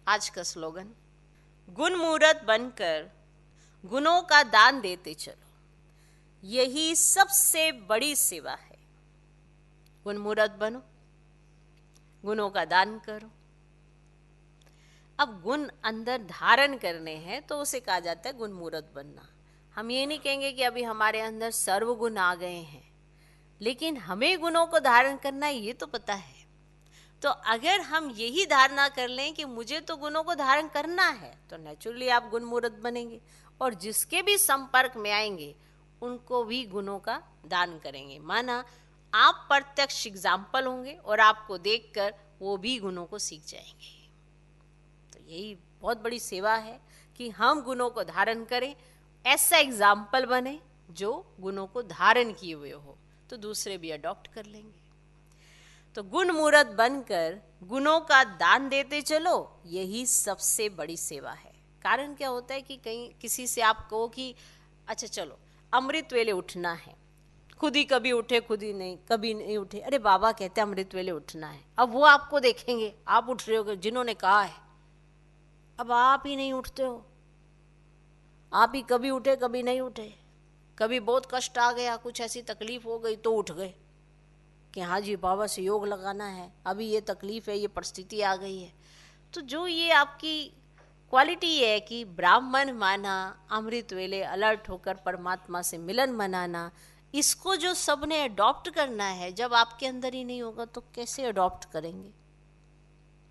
आज का स्लोगन, गुण मूरत बनकर गुणों का दान देते चलो, यही सबसे बड़ी सेवा है। गुण मूरत बनो, गुणों का दान करो। अब गुण अंदर धारण करने हैं तो उसे कहा जाता है गुण मूरत बनना। हम ये नहीं कहेंगे कि अभी हमारे अंदर सर्व गुण आ गए हैं, लेकिन हमें गुणों को धारण करना है ये तो पता है। तो अगर हम यही धारणा कर लें कि मुझे तो गुणों को धारण करना है, तो नेचुरली आप गुण मूरत बनेंगे और जिसके भी संपर्क में आएंगे उनको भी गुणों का दान करेंगे। माना आप प्रत्यक्ष एग्जाम्पल होंगे और आपको देखकर वो भी गुणों को सीख जाएंगे। तो यही बहुत बड़ी सेवा है कि हम गुणों को धारण करें, ऐसा एग्जाम्पल बने जो गुणों को धारण किए हुए हो, तो दूसरे भी अडॉप्ट कर लेंगे। तो गुण मूरत बनकर गुणों का दान देते चलो, यही सबसे बड़ी सेवा है। कारण क्या होता है कि कहीं किसी से आप कहो कि अच्छा चलो अमृत वेले उठना है, खुद ही कभी उठे, खुद ही नहीं, कभी नहीं उठे, अरे बाबा कहते हैं अमृत वेले उठना है। अब वो आपको देखेंगे, आप उठ रहे हो जिन्होंने कहा है, अब आप ही नहीं उठते हो। आप ही कभी उठे कभी नहीं उठे, कभी बहुत कष्ट आ गया, कुछ ऐसी तकलीफ हो गई तो उठ गए कि हाँ जी बाबा से योग लगाना है, अभी ये तकलीफ है, ये परिस्थिति आ गई है। तो जो ये आपकी क्वालिटी है कि ब्राह्मण माना, अमृत वेले अलर्ट होकर परमात्मा से मिलन मनाना, इसको जो सबने अडॉप्ट करना है, जब आपके अंदर ही नहीं होगा तो कैसे अडॉप्ट करेंगे?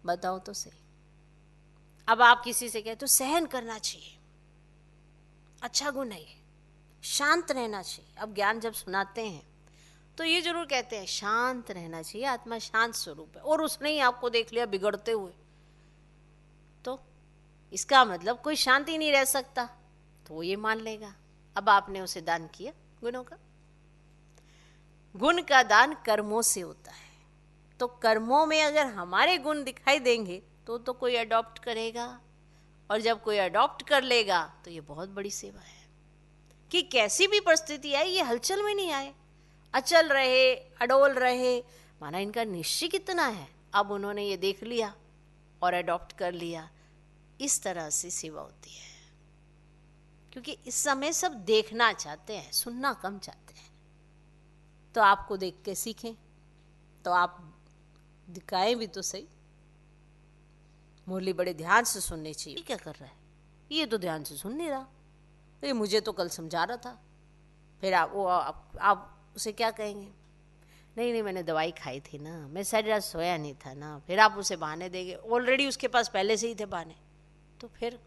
बताओ तो सही। अब आप किसी से कहते तो सहन करना चाहिए, अच्छा गुण है, शांत रहना चाहिए। अब ज्ञान जब सुनाते हैं तो ये जरूर कहते हैं शांत रहना चाहिए, आत्मा शांत स्वरूप है, और उसने ही आपको देख लिया बिगड़ते हुए, तो इसका मतलब कोई शांति नहीं रह सकता, तो वो ये मान लेगा। अब आपने उसे दान किया गुणों का। गुण का दान कर्मों से होता है, तो कर्मों में अगर हमारे गुण दिखाई देंगे तो कोई अडॉप्ट करेगा, और जब कोई अडॉप्ट कर लेगा तो ये बहुत बड़ी सेवा है कि कैसी भी परिस्थिति आए ये हलचल में नहीं आए, अचल रहे, अडोल रहे। माना इनका निश्चय कितना है, अब उन्होंने ये देख लिया और अडॉप्ट कर लिया। इस तरह से सेवा होती है, क्योंकि इस समय सब देखना चाहते हैं, सुनना कम चाहते हैं। तो आपको देख के सीखें, तो आप दिखाएं भी तो सही। मुरली बड़े ध्यान से सुननी चाहिए, क्या कर रहा है ये, तो ध्यान से सुन नहीं रहा, ये मुझे तो कल समझा रहा था। फिर आप उसे क्या कहेंगे? नहीं नहीं मैंने दवाई खाई थी ना, मैं सारी रात सोया नहीं था ना। फिर आप उसे बहाने देंगे, ऑलरेडी उसके पास पहले से ही थे बहाने, तो फिर